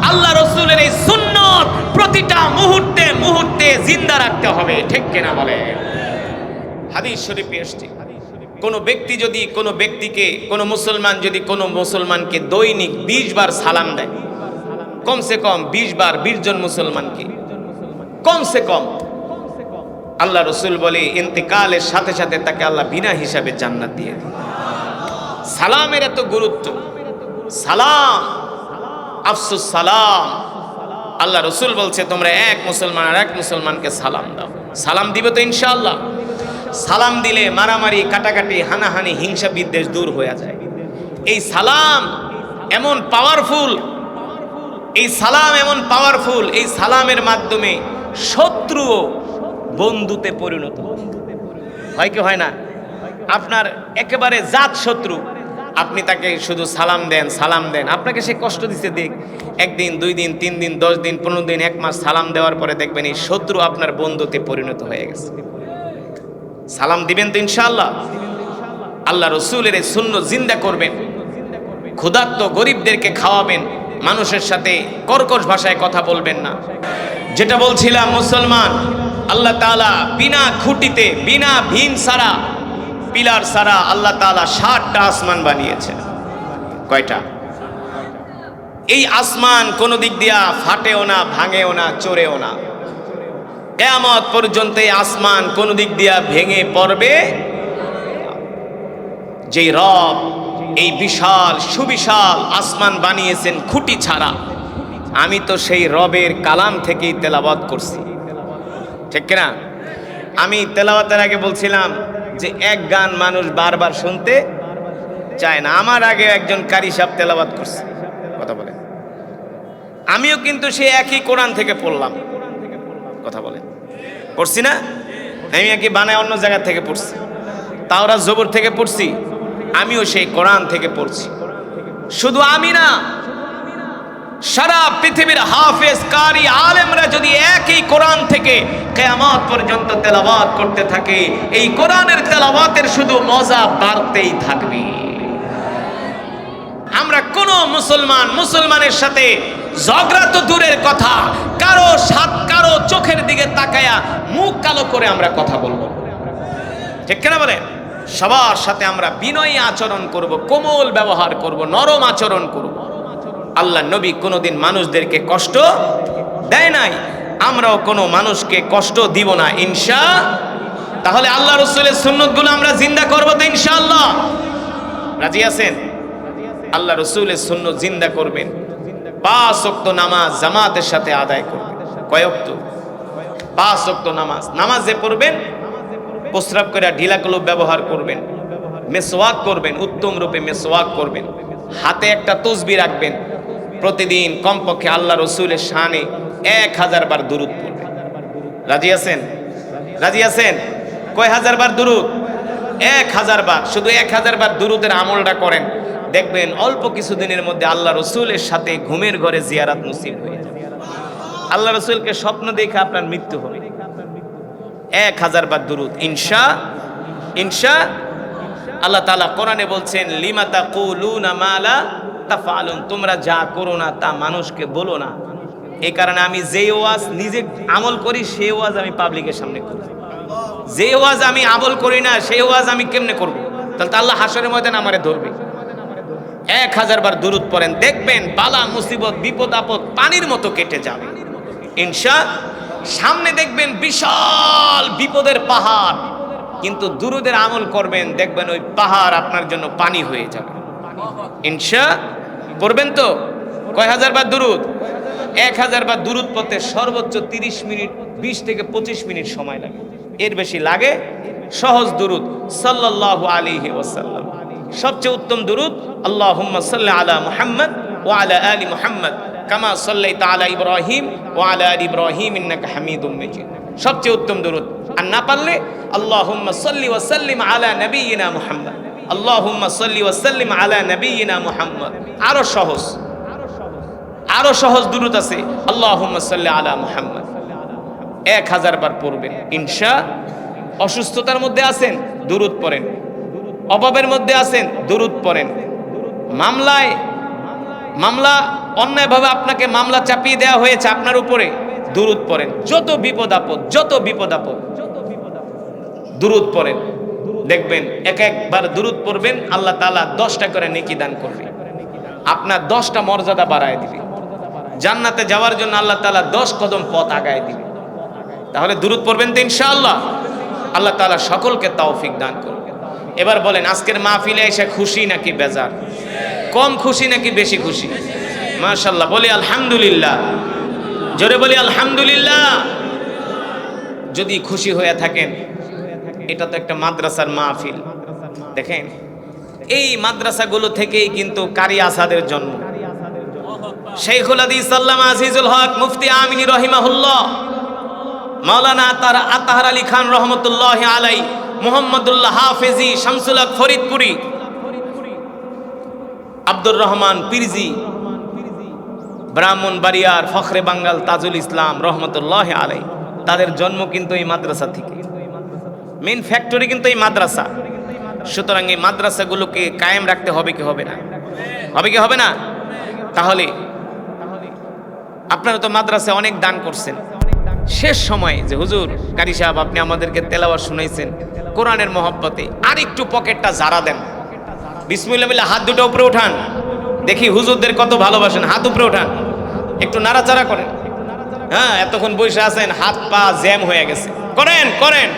আল্লাহ রাসূলের এই সুন্নাত প্রতিটা মুহূর্তে মুহূর্তে জিন্দা রাখতে হবে। ঠিক কিনা বলে? হাদিস শরীফে এসেছে, কোন মুসলমানকে দৈনিক 20 বার সালাম দেয়, কমসে কম 20 বার 20 জন মুসলমানকে কমসে কম, আল্লাহ রাসূল বলে ইন্তেকালের সাথে সাথে তাকে আল্লাহ বিনা হিসাবে জান্নাত দিয়ে দেয়। সালামের এত গুরুত্ব। সালাম, আফসুস সালাম। আল্লাহ রাসূল বলছে তোমরা এক মুসলমান আর এক মুসলমানকে সালাম দাও। সালাম দিবে তো ইনশাআল্লাহ। সালাম দিলে মারামারি, কাটাকাটি, হানাহানি, হিংসা বিদ্বেষ দূর হয়ে যায়। এই সালাম এমন পাওয়ারফুল, এই সালামের মাধ্যমে শত্রুও বন্ধুতে পরিণত হয়। কি হয় না? আপনার একেবারে জাত শত্রু, আপনি তাকে শুধু সালাম দেন, আপনাকে সে কষ্ট দিতে দেখ, 1 দিন 2 দিন 3 দিন 10 দিন 15 দিন 1 মাস সালাম দেওয়ার পরে দেখবেন এই শত্রু আপনার বন্ধুতে পরিণত হয়ে গেছে। সালাম দিবেন তো ইনশাআল্লাহ। আল্লাহ রাসূলের এই সুন্নাত জিন্দা করবেন, ক্ষুধার্ত গরিবদেরকে খাওয়াবেন, মানুষের সাথে কর্কশ ভাষায় কথা বলবেন না। যেটা বলছিলাম, মুসলমান আল্লাহ তাআলা বিনা খুঁটিতে, বিনা ভিন সারা, পিলার সারা আল্লাহ তাআলা 60টা আসমান বানিয়েছেন। কয়টা? এই আসমান কোনো দিক দিয়া ফাটেও না, ভাঙেও না, চড়েও না। কিয়ামত পর্যন্ত এই আসমান কোন দিক দিয়া ভেঙে পড়বে। যে রব এই বিশাল সুবিশাল আসমান বানিয়েছেন খুঁটি ছাড়া, আমি তো সেই রবের কালাম থেকেই তেলাওয়াত করছি। ঠিক কিনা? আমি তেলাওয়াতের আগে বলছিলাম যে এক গান মানুষ বারবার শুনতে চায় না। আমার আগে একজন কারি সাহেব তেলাওয়াত করছে, কথা বলেন, আমিও কিন্তু সেই একই কোরআন থেকে পড়লাম, কথা বলেন, পড়ছি না? আমি একই বানায় অন্য জায়গা থেকে পড়ছি, তাওরাত জবর থেকে পড়ছি, আমিও সেই কোরআন থেকে পড়ছি। শুধু আমি না, সারা পৃথিবীর হাফেজ কারি আলেমরা যদি একই কোরআন থেকে কিয়ামত পর্যন্ত তেলাওয়াত করতে থাকে, এই কোরআনের তেলাওয়াতের শুধু মজা বাড়তেই থাকবে। আমরা কোন মুসলমানের সাথে ঝগড়া তো দূরের কথা, কারো চোখের দিকে তাকায়া মুখ কালো করে আমরা কথা বলবো, ঠিক কিনা বলেন? সবার সাথে আমরা বিনয়ী আচরণ করব, কোমল ব্যবহার করব, নরম আচরণ করব। আল্লাহ নবী কোনোদিন মানুষদেরকে কষ্ট দেয় নাই, আমরাও কোনো মানুষকে কষ্ট দিব না তাহলে আল্লাহ রাসূলের সুন্নতগুলো আমরা জিন্দা করব তো ইনশাআল্লাহ। রাজি আছেন? আল্লাহ রাসূলের সুন্নত জিন্দা করবেন, 5 ওয়াক্ত নামাজ জামাতের সাথে আদায় করবেন। কয় ওয়াক্ত? 5 ওয়াক্ত নামাজে পড়বেন, প্রস্রাব করে ঢিলা কলম ব্যবহার করবেন, মেসওয়াক করবেন, উত্তম রূপে মেসওয়াক করবেন, হাতে একটা তসবিহ রাখবেন, প্রতিদিন কমপক্ষে আল্লাহ রাসূলের শানে 1000 বার দুরূদ পড়বেন। রাজি আছেন? রাজি আছেন? কয় হাজার বার দুরূদ? 1000 বার। শুধু 1000 বার দুরূদের আমলটা করেন, দেখবেন অল্প কিছুদিনের মধ্যে আল্লাহ রাসূলের সাথে ঘুমের ঘরে জিয়ারত নসিব হয়ে যাবে। আল্লাহ রাসূলকে স্বপ্ন দেখে আপনার মৃত্যু হবে। 1000 বার দুরূদ ইনশা আল্লাহ তাআলা কোরআনে বলছেন, লিমা তাকুলুনা মা লা তাফআলুন, তোমরা যা করো না তা মানুষকে বলো না। এই কারণে আমি যে ওয়াজ নিজে আমল করি সেই ওয়াজ আমি পাবলিকের সামনে করি, যে ওয়াজ আমি আমল করি না সেই ওয়াজ আমি কেমনে করব? তাহলে আল্লাহ হাসরের ময়দানে আমারে ধরবে। 1000 বার দুরূদ পড়েন, দেখবেন বালা মুসিবত বিপদ আপদ পানির মতো কেটে যাবে সামনে দেখবেন বিশাল বিপদের পাহাড়, কিন্তু দুরূদের আমল করবেন, দেখবেন ওই পাহাড় আপনার জন্য পানি হয়ে যাবে। পড়বেন তো? কয় হাজার বার দুরূদ? 1000 বার দুরূদ পড়তে সর্বোচ্চ 30 মিনিট, 20 থেকে 25 মিনিট সময় লাগে, এর বেশি লাগে। সহজ দুরূদ সাল্লাল্লাহু আলাইহি ওয়াসাল্লাম, সবচেয়ে উত্তম দুরূদ আল্লাহুম্মা সাল্লি আলা মুহাম্মদ ওয়া আলা আলি মুহাম্মদ কামা সাল্লাইতা আলা ইব্রাহিম ওয়া আলা আলি ইব্রাহিম ইন্নাকা হামিদুম মাজিদ, সবচেয়ে উত্তম দুরূদ। আর না পারলে আল্লাহুম্মা সাল্লি ওয়া সাল্লিম আলা নাবিয়িনা মুহাম্মদ, আল্লাহুম্মা সাল্লি ওয়া সাল্লিম আলা নাবিয়িনা মুহাম্মদ। আরো সহজ দুরূদ আছে, আল্লাহুম্মা সাল্লি আলা মুহাম্মদ। 1000 বার পড়বেন অসুস্থতার মধ্যে আছেন দুরূদ পড়েন, অভাবের মধ্যে আছেন দুরূদ পড়েন, মামলা অন্যায়ভাবে আপনাকে মামলা চাপিয়ে দেওয়া হয়েছে আপনার উপরে, দুরূদ পড়েন। যত বিপদ আপদ দুরূদ পড়েন, দেখবেন একবার দুরূদ পড়বেন আল্লাহ তাআলা 10টা করে নেকি দান করবে, আপনার 10টা মর্যাদা বাড়ায় দিবে, জান্নাতে যাওয়ার জন্য আল্লাহ তাআলা 10 কদম পথ আগায় দিবে। তাহলে দুরূদ পড়বেন তো ইনশাআল্লাহ। আল্লাহ তাআলা সকলকে তৌফিক দান করবে। এবার বলেন, আজকের মাহফিলে এসে খুশি নাকি বেজার? কম খুশি নাকি বেশি খুশি? মাশাআল্লাহ, বলি আলহামদুলিল্লাহ, জোরে বলি আলহামদুলিল্লাহ। যদি খুশি হয়ে থাকেন, এটা তো একটা মাদ্রাসার মাহফিল। দেখেন, এই মাদ্রাসাগুলো থেকেই কিন্তু কারি আসাদের জন্ম। শাইখুল হাদিস আল্লামা আজিজুল হক মুফতি আমিনী রহিমাহুল্লাহ, মাওলানা আতাহার আলী খান রহমতুল্লাহ আলাই, মুহাম্মদুল্লাহ হাফেজি, শামসুল হক ফরিদপুরি, আব্দুর রহমান পিরজি, ব্রাহ্মণবাড়িয়ার ফখরে বাঙ্গাল তাজুল ইসলাম রহমতুল্লাহ আলাই, তাদের জন্ম কিন্তু এই মাদ্রাসা থেকে। মেইন ফ্যাক্টরি কিন্তু এই মাদ্রাসা। সুতরাং এই মাদ্রাসাগুলোকে কায়েম রাখতে হবে কি হবে না? হবে কি হবে না? তাহলে আপনারা তো মাদ্রাসায় অনেক দান করছেন, শেষ সময়ে যে হুজুর কারি সাহেব আপনি আমাদেরকে তেলাওয়াত শুনাইছেন কোরআনের মহব্বতে, আর একটু পকেটটা জারা দেন, বিসমিল্লাহ বলে হাত দুটো উপরে উঠান, দেখি হুজুরদের কত ভালোবাসেন, হাত উপরে উঠান, একটু নাড়াচাড়া করেন। হ্যাঁ, এতক্ষণ বসে আছেন, হাত পা জ্যাম হয়ে গেছে, করেন করেন।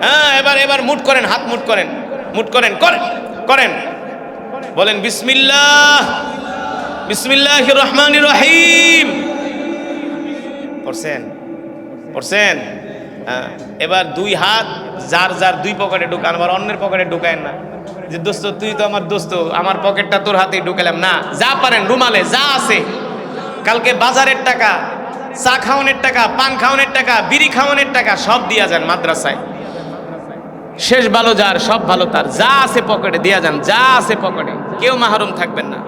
হ্যাঁ, এবার মুট করেন, হাত মুট করেন, করেন। বলেন বিসমিল্লাহির রহমানির রহিম। পড়ছেন? এবার দুই হাত যার যার দুই পকেটে ঢুকান, আবার অন্যের পকেটে ঢুকায়েন না যে দোস্ত তুই তো আমার দোস্ত, আমার পকেটটা তোর হাতেই ঢুকালাম না। যা পারেন রুমালে যা আছে, কালকে বাজারের টাকা, চা খাওয়ানোর টাকা, পান খাওয়ানোর টাকা, বিড়ি খাওয়ানোর টাকা সব দিয়া যান মাদ্রাসায়। শেষ ভালো যার সব ভালো তার, যা আছে পকেটে দিয়া যান, যা আছে পকেটে, কেউ মাহরুম থাকবেন না।